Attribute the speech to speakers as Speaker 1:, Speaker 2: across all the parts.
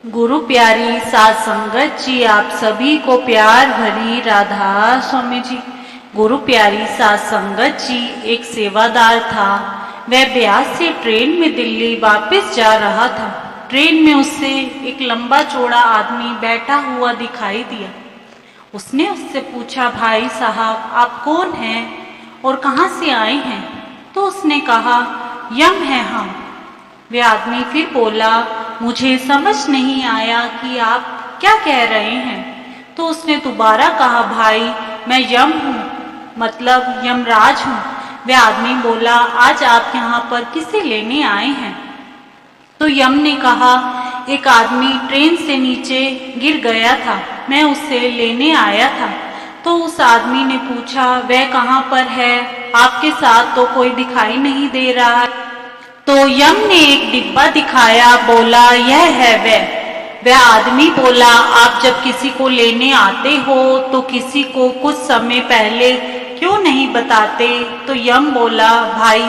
Speaker 1: गुरु प्यारी साध संगत जी, आप सभी को प्यार भरी राधा स्वामी जी। गुरु प्यारी साध संगत जी एक सेवादार था। वह ब्यास से ट्रेन में दिल्ली वापस जा रहा था। ट्रेन में उसे एक लंबा चौड़ा आदमी बैठा हुआ दिखाई दिया। उसने उससे पूछा, भाई साहब आप कौन हैं और कहाँ से आए हैं? तो उसने कहा, यम हैं हम। वह आदमी फिर बोला, मुझे समझ नहीं आया कि आप क्या कह रहे हैं। तो उसने दोबारा कहा, भाई मैं यम हूँ, मतलब यमराज हूँ। वह आदमी बोला, आज आप यहाँ पर किसे लेने आए हैं? तो यम ने कहा, एक आदमी ट्रेन से नीचे गिर गया था, मैं उसे लेने आया था। तो उस आदमी ने पूछा, वह कहाँ पर है? आपके साथ तो कोई दिखाई नहीं दे रहा है। तो यम ने एक डिब्बा दिखाया, बोला, यह है वह आदमी बोला, आप जब किसी को लेने आते हो तो किसी को कुछ समय पहले क्यों नहीं बताते? तो यम बोला, भाई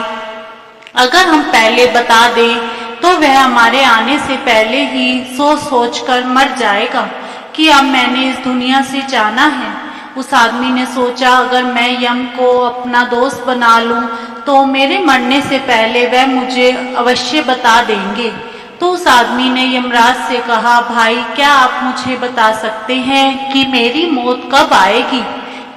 Speaker 1: अगर हम पहले बता दें तो वह हमारे आने से पहले ही सोच सोच कर मर जाएगा कि अब मैंने इस दुनिया से जाना है। उस आदमी ने सोचा, अगर मैं यम को अपना दोस्त बना लूं तो मेरे मरने से पहले वह मुझे अवश्य बता देंगे। तो उस आदमी ने यमराज से कहा, भाई क्या आप मुझे बता सकते हैं कि मेरी मौत कब आएगी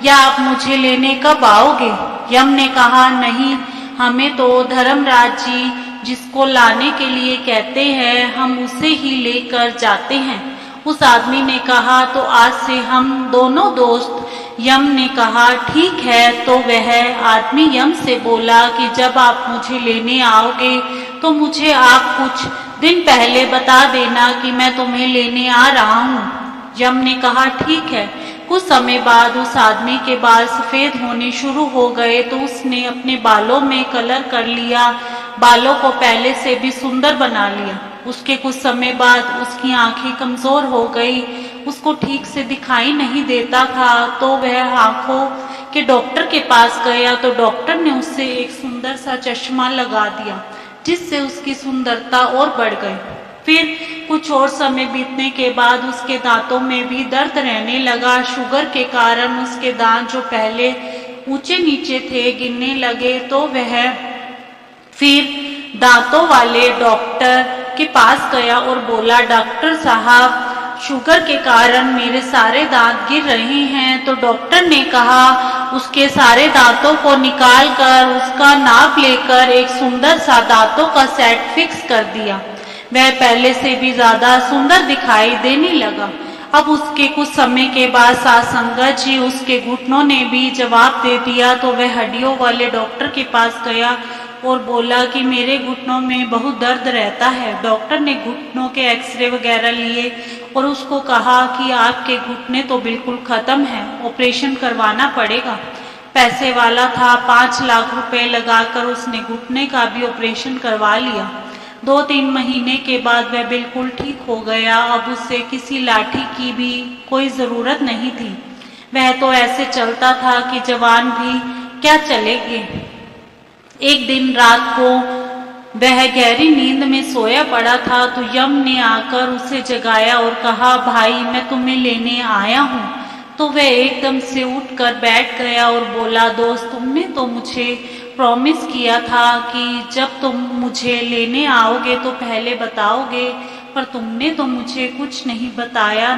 Speaker 1: या आप मुझे लेने कब आओगे? यम ने कहा, नहीं, हमें तो धर्मराज जी जिसको लाने के लिए कहते हैं हम उसे ही लेकर जाते हैं। उस आदमी ने कहा, तो आज से हम दोनों दोस्त। यम ने कहा, ठीक है। तो वह आदमी यम से बोला कि जब आप मुझे लेने आओगे तो मुझे आप कुछ दिन पहले बता देना कि मैं तुम्हें लेने आ रहा हूँ। यम ने कहा, ठीक है। कुछ समय बाद उस आदमी के बाल सफेद होने शुरू हो गए तो उसने अपने बालों में कलर कर लिया, बालों को पहले से भी सुंदर बना लिया। उसके कुछ समय बाद उसकी आंखें कमजोर हो गई, उसको ठीक से दिखाई नहीं देता था। तो वह आंखों के डॉक्टर के पास गया तो डॉक्टर ने उससे एक सुंदर सा चश्मा लगा दिया जिससे उसकी सुंदरता और बढ़ गई। फिर कुछ और समय बीतने के बाद उसके दांतों में भी दर्द रहने लगा। शुगर के कारण उसके दांत जो पहले ऊंचे नीचे थे गिरने लगे। तो वह फिर दांतों वाले डॉक्टर के पास गया और बोला, डॉक्टर साहब शुगर के कारण मेरे सारे दांत गिर रहे हैं। तो डॉक्टर ने कहा, उसके सारे दांतों को निकाल कर उसका नाप लेकर एक सुंदर सा दांतों का सेट फिक्स कर दिया। वह पहले से भी ज्यादा सुंदर दिखाई देने लगा। अब उसके कुछ समय के बाद साध संगत जी उसके घुटनों ने भी जवाब दे दिया। तो वह हड्डियों वाले डॉक्टर के पास गया और बोला कि मेरे घुटनों में बहुत दर्द रहता है। डॉक्टर ने घुटनों के एक्सरे वगैरह लिए और उसको कहा कि आपके घुटने तो बिल्कुल खत्म है, ऑपरेशन करवाना पड़ेगा। पैसे वाला था, 5 लाख रुपए लगाकर उसने घुटने का भी ऑपरेशन करवा लिया। 2-3 महीने के बाद वह बिल्कुल ठीक हो गया। अब उसे किसी लाठी की भी कोई जरूरत नहीं थी। वह तो ऐसे चलता था कि जवान भी क्या चलेंगे। एक दिन रात को वह गहरी नींद में सोया पड़ा था तो यम ने आकर उसे जगाया और कहा, भाई मैं तुम्हें लेने आया हूँ। तो वह एकदम से उठकर बैठ गया और बोला, दोस्त तुमने तो मुझे प्रॉमिस किया था कि जब तुम मुझे लेने आओगे तो पहले बताओगे, पर तुमने तो मुझे कुछ नहीं बताया,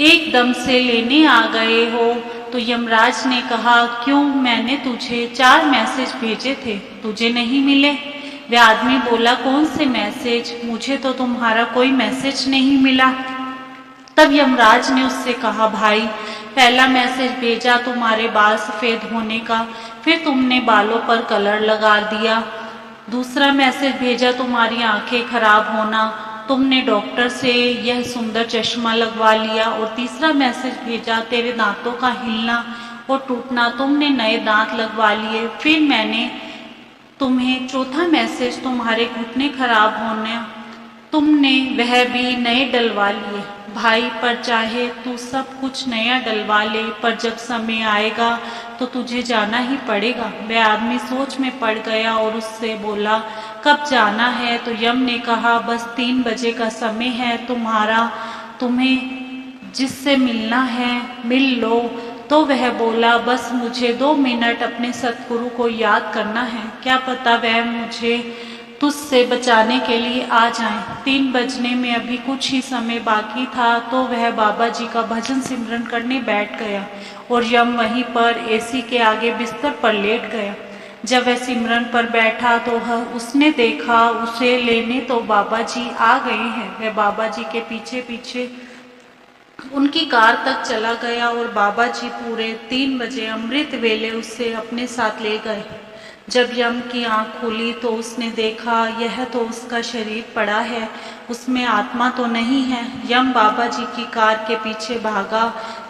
Speaker 1: एकदम से लेने आ गए हो। तो यमराज ने कहा, क्यों? मैंने तुझे 4 मैसेज भेजे थे, तुझे नहीं मिले? वह आदमी बोला, कौन से मैसेज? मुझे तो तुम्हारा कोई मैसेज नहीं मिला। तब यमराज ने उससे कहा, भाई पहला मैसेज भेजा तुम्हारे बाल सफेद होने का, फिर तुमने बालों पर कलर लगा दिया। दूसरा मैसेज भेजा तुम्हारी आंखें खराब होना, तुमने डॉक्टर से यह सुंदर चश्मा लगवा लिया। और तीसरा मैसेज भेजा तेरे दांतों का हिलना और टूटना, तुमने नए दांत लगवा लिए। फिर मैंने तुम्हें चौथा मैसेज तुम्हारे घुटने खराब होने, तुमने वह भी नए डलवा लिए। भाई पर चाहे तू सब कुछ नया डलवा ले, पर जब समय आएगा तो तुझे जाना ही पड़ेगा। वह आदमी सोच में पड़ गया और उससे बोला, कब जाना है? तो यम ने कहा बस 3 बजे का समय है तुम्हें जिससे मिलना है मिल लो। तो वह बोला बस मुझे 2 मिनट अपने सतगुरु को याद करना है, क्या पता वह मुझे तुझसे बचाने के लिए आ जाएं। 3 बजने में अभी कुछ ही समय बाकी था तो वह बाबा जी का भजन सिमरन करने बैठ गया और यम वहीं पर एसी के आगे बिस्तर पर लेट गया। जब वह सिमरन पर बैठा तो उसने देखा उसे लेने तो बाबा जी आ गए हैं। वह बाबा जी के पीछे पीछे उनकी कार तक चला गया और बाबा जी पूरे 3 बजे अमृत वेले उसे अपने साथ ले गए। जब यम की आंख खुली तो उसने देखा यह तो उसका शरीर पड़ा है, उसमें आत्मा तो नहीं है। यम बाबा जी की कार के पीछे भागा,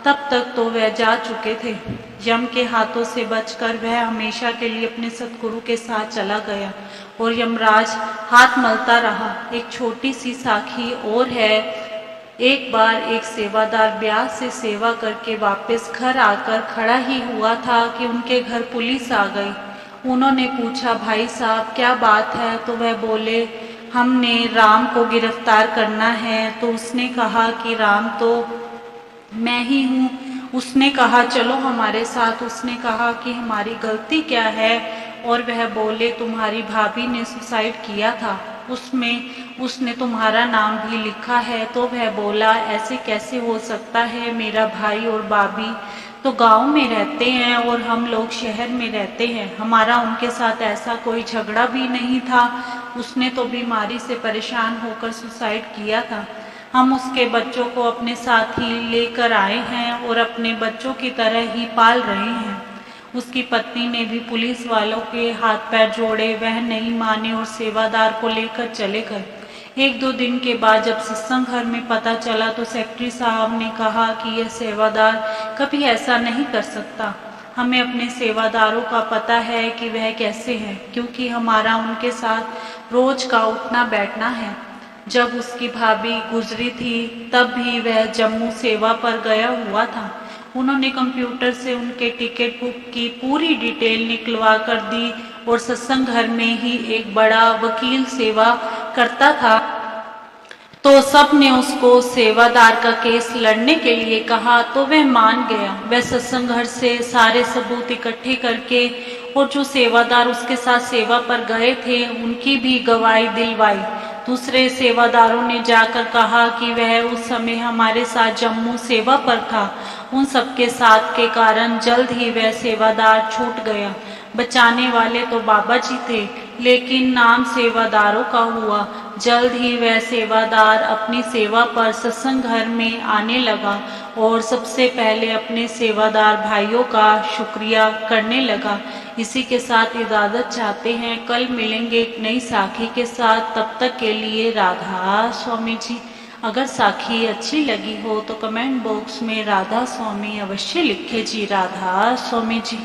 Speaker 1: तब तक तो वह जा चुके थे। यम के हाथों से बचकर वह हमेशा के लिए अपने सतगुरु के साथ चला गया और यमराज हाथ मलता रहा। एक छोटी सी साखी और है। एक बार एक सेवादार ब्यास से सेवा करके वापस घर आकर खड़ा ही हुआ था कि उनके घर पुलिस आ गई। उन्होंने पूछा भाई साहब क्या बात है? तो वह बोले हमने राम को गिरफ्तार करना है। तो उसने कहा कि राम तो मैं ही हूँ। उसने कहा चलो हमारे साथ। उसने कहा कि हमारी गलती क्या है? और वह बोले तुम्हारी भाभी ने सुसाइड किया था, उसमें उसने तुम्हारा नाम भी लिखा है। तो वह बोला ऐसे कैसे हो सकता है, मेरा भाई और भाभी तो गांव में रहते हैं और हम लोग शहर में रहते हैं, हमारा उनके साथ ऐसा कोई झगड़ा भी नहीं था। उसने तो बीमारी से परेशान होकर सुसाइड किया था। हम उसके बच्चों को अपने साथ ही लेकर आए हैं और अपने बच्चों की तरह ही पाल रहे हैं। उसकी पत्नी ने भी पुलिस वालों के हाथ पैर जोड़े, वह नहीं माने और सेवादार को लेकर चले गए। 1-2 दिन के बाद जब सत्संग घर में पता चला तो सेक्रेटरी साहब ने कहा कि यह सेवादार कभी ऐसा नहीं कर सकता। हमें अपने सेवादारों का पता है कि वह कैसे हैं, क्योंकि हमारा उनके साथ रोज का उठना बैठना है। जब उसकी भाभी गुजरी थी तब भी वह जम्मू सेवा पर गया हुआ था। उन्होंने कंप्यूटर से उनके टिकट बुक की पूरी डिटेल निकलवा कर दी और सत्संग घर में ही एक बड़ा वकील सेवा करता था, तो सब ने उसको सेवादार का केस लड़ने के लिए कहा तो वह मान गया। वह सत्संग घर से सारे सबूत इकट्ठे करके और जो सेवादार उसके साथ सेवा पर गए थे उनकी भी गवाही दिलवाई। दूसरे सेवादारों ने जाकर कहा कि वह उस समय हमारे साथ जम्मू सेवा पर था। उन सबके साथ के कारण जल्द ही वह सेवादार छूट गया। बचाने वाले तो बाबा जी थे, लेकिन नाम सेवादारों का हुआ। जल्द ही वह सेवादार अपनी सेवा पर सत्संग घर में आने लगा और सबसे पहले अपने सेवादार भाइयों का शुक्रिया करने लगा। इसी के साथ इजाज़त चाहते हैं, कल मिलेंगे एक नई साखी के साथ। तब तक के लिए राधा स्वामी जी। अगर साखी अच्छी लगी हो तो कमेंट बॉक्स में राधा स्वामी अवश्य लिखे जी। राधा स्वामी जी।